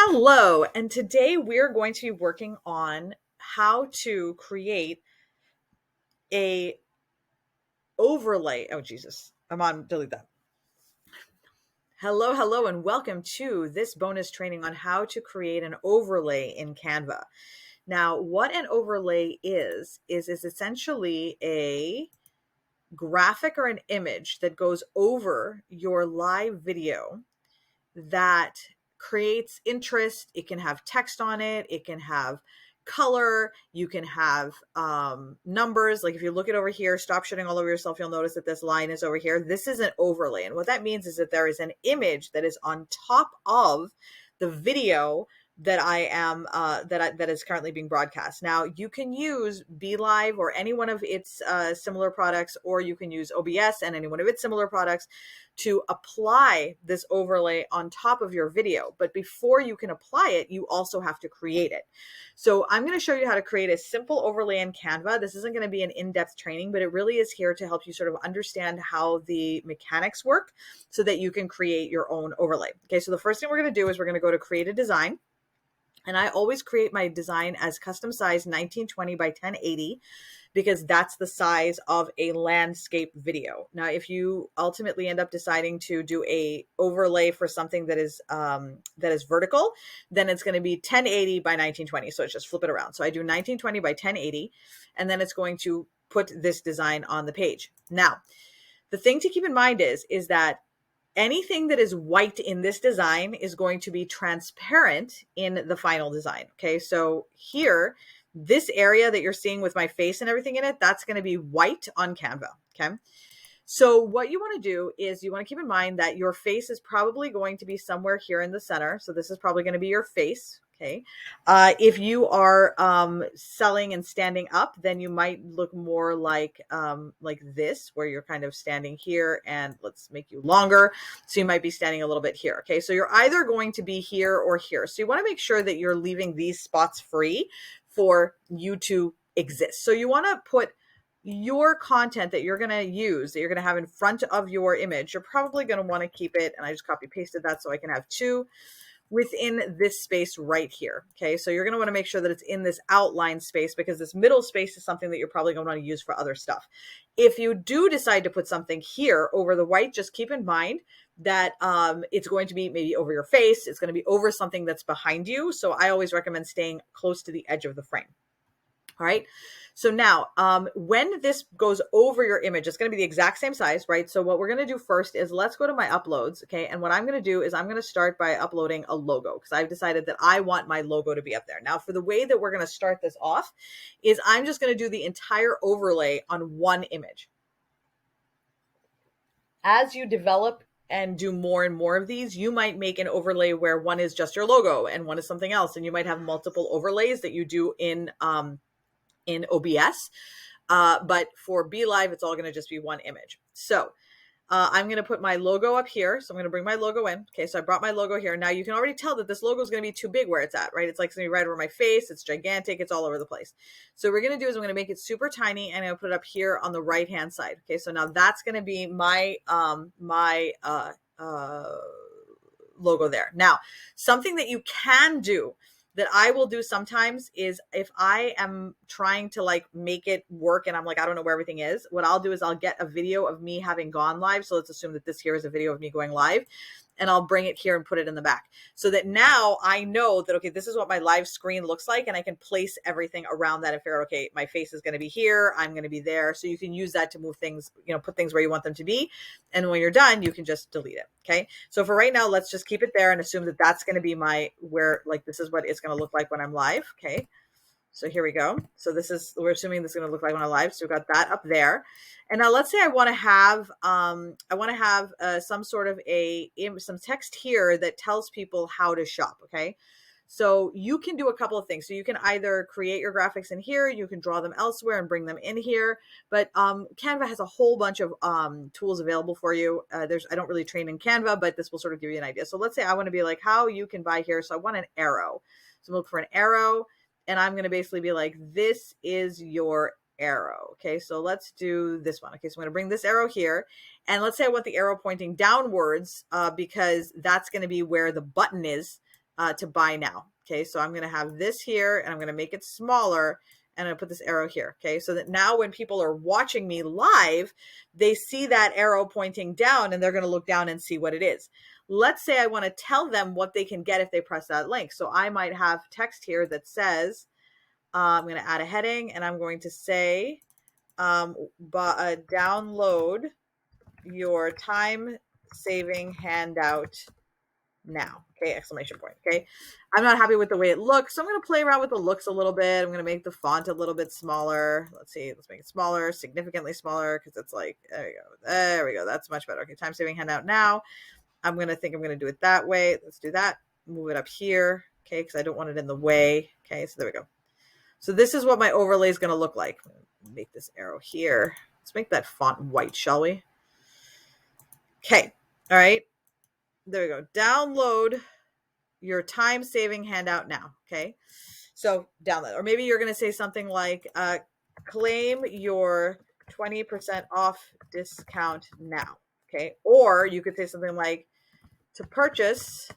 Hello, and today we're going to be working on how to create a overlay. Oh, Jesus. Delete that. Hello, and welcome to this bonus training on how to create an overlay in Canva. Now, what an overlay is essentially a graphic or an image that goes over your live video that creates interest. It can have text on it. It can have color. You can have numbers. Like if you look at over here, stop shitting all over yourself, you'll notice that this line is over here. This is an overlay. And what that means is that there is an image that is on top of the video that that is currently being broadcast. Now you can use BeLive or any one of its similar products, or you can use OBS and any one of its similar products to apply this overlay on top of your video. But before you can apply it, you also have to create it. So I'm going to show you how to create a simple overlay in Canva. This isn't going to be an in-depth training, but it really is here to help you sort of understand how the mechanics work so that you can create your own overlay. Okay, so the first thing we're going to do is we're going to go to create a design. And I always create my design as custom size 1920 by 1080 because that's the size of a landscape video. Now, if you ultimately end up deciding to do a overlay for something that is vertical, then it's going to be 1080 by 1920. So it's just flip it around. So I do 1920 by 1080, and then it's going to put this design on the page. Now, the thing to keep in mind is that anything that is white in this design is going to be transparent in the final design. Okay, so here, this area that you're seeing with my face and everything in it, that's going to be white on Canva. Okay, so what you want to do is you want to keep in mind that your face is probably going to be somewhere here in the center. So this is probably going to be your face. Okay. If you are selling and standing up, then you might look more like this, where you're kind of standing here, and let's make you longer. So you might be standing a little bit here. Okay. So you're either going to be here or here. So you want to make sure that you're leaving these spots free for you to exist. So you want to put your content that you're going to use, that you're going to have in front of your image. You're probably going to want to keep it, and I just copy pasted that so I can have two within this space right here. Okay, so you're going to want to make sure that it's in this outline space, because this middle space is something that you're probably going to want to use for other stuff. If you do decide to put something here over the white, just keep in mind that it's going to be maybe over your face. It's going to be over something that's behind you. So I always recommend staying close to the edge of the frame. All right. So now, when this goes over your image, it's going to be the exact same size, right? So what we're going to do first is let's go to my uploads. Okay. And what I'm going to do is I'm going to start by uploading a logo, because I've decided that I want my logo to be up there. Now, for the way that we're going to start this off is I'm just going to do the entire overlay on one image. As you develop and do more and more of these, you might make an overlay where one is just your logo and one is something else. And you might have multiple overlays that you do in OBS, but for BeLive, it's all going to just be one image. So I'm going to put my logo up here. So I'm going to bring my logo in. Okay, so I brought my logo here. Now you can already tell that this logo is going to be too big where it's at, right? It's like going to be right over my face. It's gigantic. It's all over the place. So what we're going to do is I'm going to make it super tiny, and I'm going to put it up here on the right-hand side. Okay, so now that's going to be my logo there. Now, something that you can do that I will do sometimes is if I am trying to like make it work and I'm like, I don't know where everything is, what I'll do is I'll get a video of me having gone live. So let's assume that this here is a video of me going live, and I'll bring it here and put it in the back, so that now I know that, okay, this is what my live screen looks like, and I can place everything around that and figure, okay, my face is going to be here, I'm going to be there. So you can use that to move things, put things where you want them to be. And when you're done, you can just delete it. Okay. So for right now, let's just keep it there and assume that that's going to be this is what it's going to look like when I'm live. Okay. So here we go. So we're assuming this is going to look like when I'm live. So we've got that up there. And now let's say I want to have, some sort of some text here that tells people how to shop. Okay. So you can do a couple of things. So you can either create your graphics in here, you can draw them elsewhere and bring them in here. But Canva has a whole bunch of tools available for you. I don't really train in Canva, but this will sort of give you an idea. So let's say I want to be like, how you can buy here. So I want an arrow. So I'm looking for an arrow, and I'm going to basically be like, this is your arrow. Okay, so let's do this one. Okay, so I'm going to bring this arrow here, and let's say I want the arrow pointing downwards because that's going to be where the button is to buy now. Okay, so I'm going to have this here and I'm going to make it smaller and I'm going to put this arrow here. Okay, so that now when people are watching me live, they see that arrow pointing down and they're going to look down and see what it is. Let's say I want to tell them what they can get if they press that link. So I might have text here that says, I'm going to add a heading and I'm going to say, download your time saving handout now. Okay, exclamation point. Okay, I'm not happy with the way it looks, so I'm going to play around with the looks a little bit. I'm going to make the font a little bit smaller. Let's see, let's make it smaller, significantly smaller, because it's like, there we go, that's much better. Okay, time saving handout now. I'm going to do it that way. Let's do that. Move it up here. Okay, because I don't want it in the way. Okay, so there we go. So this is what my overlay is going to look like. Make this arrow here. Let's make that font white, shall we? Okay, all right. There we go. Download your time-saving handout now. Okay, so download. Or maybe you're going to say something like, claim your 20% off discount now. Okay, or you could say something like, to purchase,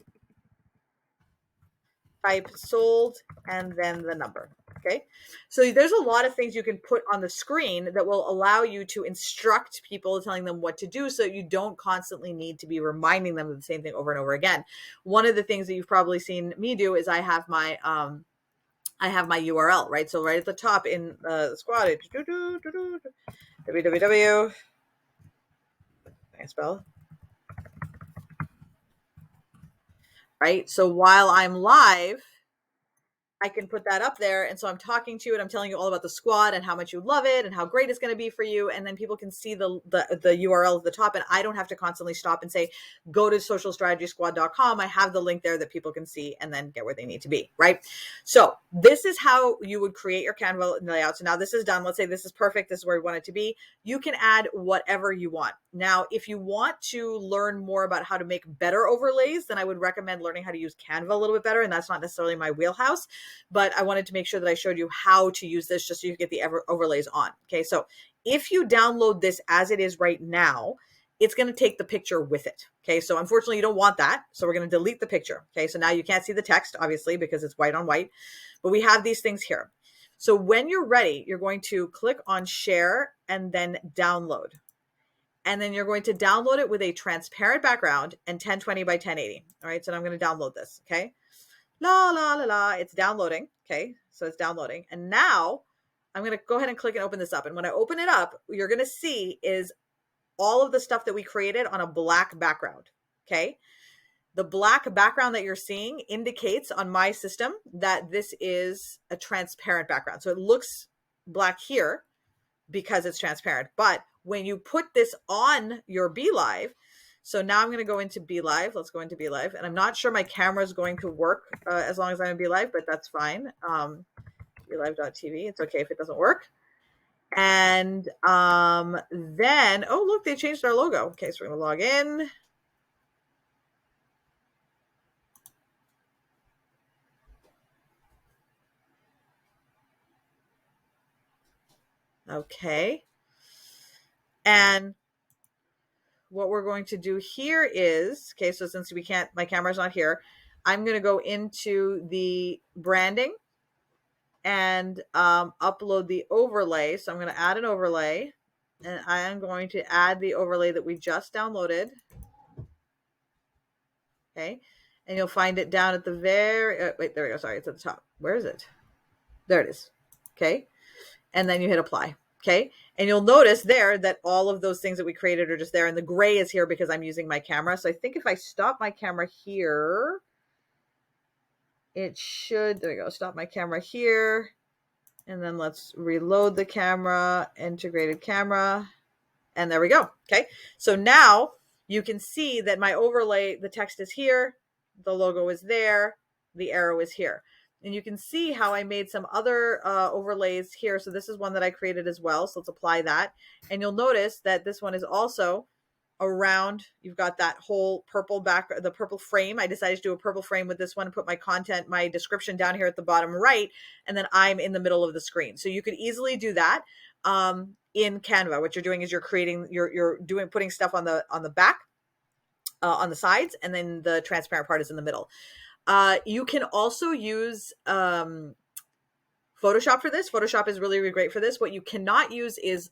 type sold and then the number. Okay, so there's a lot of things you can put on the screen that will allow you to instruct people, telling them what to do, so you don't constantly need to be reminding them of the same thing over and over again. One of the things that you've probably seen me do is I have my URL, right? So right at the top in the squad, www. I spell right. So while I'm live, I can put that up there. And so I'm talking to you and I'm telling you all about the squad and how much you love it and how great it's going to be for you. And then people can see the URL at the top, and I don't have to constantly stop and say, go to socialstrategysquad.com. I have the link there that people can see and then get where they need to be, right? So this is how you would create your Canva layout. So now this is done. Let's say this is perfect. This is where we want it to be. You can add whatever you want. Now, if you want to learn more about how to make better overlays, then I would recommend learning how to use Canva a little bit better. And that's not necessarily my wheelhouse, but I wanted to make sure that I showed you how to use this just so you get the overlays on. Okay, so if you download this as it is right now, it's going to take the picture with it. Okay, so unfortunately you don't want that. So we're going to delete the picture. Okay, so now you can't see the text, obviously, because it's white on white, but we have these things here. So when you're ready, you're going to click on share and then download. And then you're going to download it with a transparent background and 1020 by 1080. All right, so now I'm going to download this. Okay. La, la, la, la. It's downloading. Okay. So it's downloading. And now I'm going to go ahead and click and open this up. And when I open it up, you're going to see is all of the stuff that we created on a black background. Okay. The black background that you're seeing indicates on my system that this is a transparent background. So it looks black here because it's transparent. But when you put this on your Be Live, so now I'm going to go into Be Live. Let's go into Be Live. And I'm not sure my camera is going to work as long as I'm in Be Live, but that's fine. BeLive.tv. It's okay if it doesn't work. And then, oh, look, they changed our logo. Okay, so we're going to log in. Okay. And what we're going to do here is, okay, so since we can't, my camera's not here, I'm going to go into the branding and upload the overlay. So I'm going to add an overlay, and I am going to add the overlay that we just downloaded. Okay. And you'll find it down at the very, wait, there we go. Sorry, it's at the top. Where is it? There it is. Okay. And then you hit apply. Okay. And you'll notice there that all of those things that we created are just there. And the gray is here because I'm using my camera. So I think if I stop my camera here, it should, there we go. Stop my camera here. And then let's reload the camera, integrated camera. And there we go. Okay. So now you can see that my overlay, the text is here. The logo is there. The arrow is here. And you can see how I made some other overlays here. So this is one that I created as well. So let's apply that. And you'll notice that this one is also around. You've got that whole purple the purple frame. I decided to do a purple frame with this one and put my content, my description down here at the bottom right. And then I'm in the middle of the screen. So you could easily do that in Canva. What you're doing is you're creating, putting stuff on the back, on the sides, and then the transparent part is in the middle. You can also use Photoshop for this. Photoshop is really, really great for this. What you cannot use is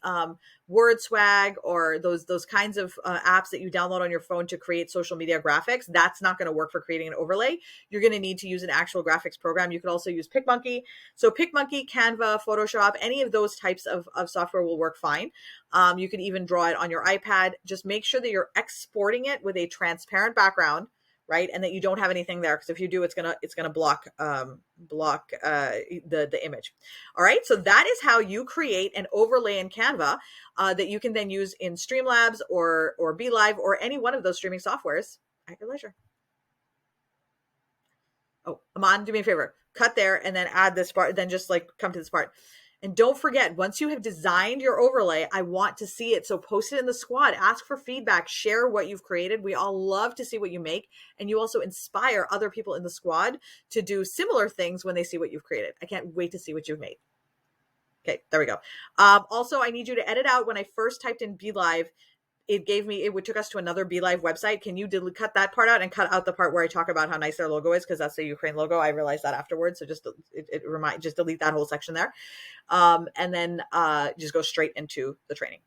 WordSwag or those kinds of apps that you download on your phone to create social media graphics. That's not going to work for creating an overlay. You're going to need to use an actual graphics program. You could also use PicMonkey. So PicMonkey, Canva, Photoshop, any of those types of software will work fine. You can even draw it on your iPad. Just make sure that you're exporting it with a transparent background, right? And that you don't have anything there, because if you do, it's gonna block the image. All right, so that is how you create an overlay in Canva that you can then use in Streamlabs or BeLive or any one of those streaming softwares at your leisure. Oh, Aman, do me a favor, cut there and then add this part, then just like come to this part. And don't forget, once you have designed your overlay, I want to see it. So post it in the squad, ask for feedback, share what you've created. We all love to see what you make. And you also inspire other people in the squad to do similar things when they see what you've created. I can't wait to see what you've made. Okay, there we go. Also, I need you to edit out when I first typed in BeLive, it took us to another BeLive website. Can you cut that part out and cut out the part where I talk about how nice their logo is? Because that's the Ukraine logo. I realized that afterwards. So just just delete that whole section there. And then just go straight into the training.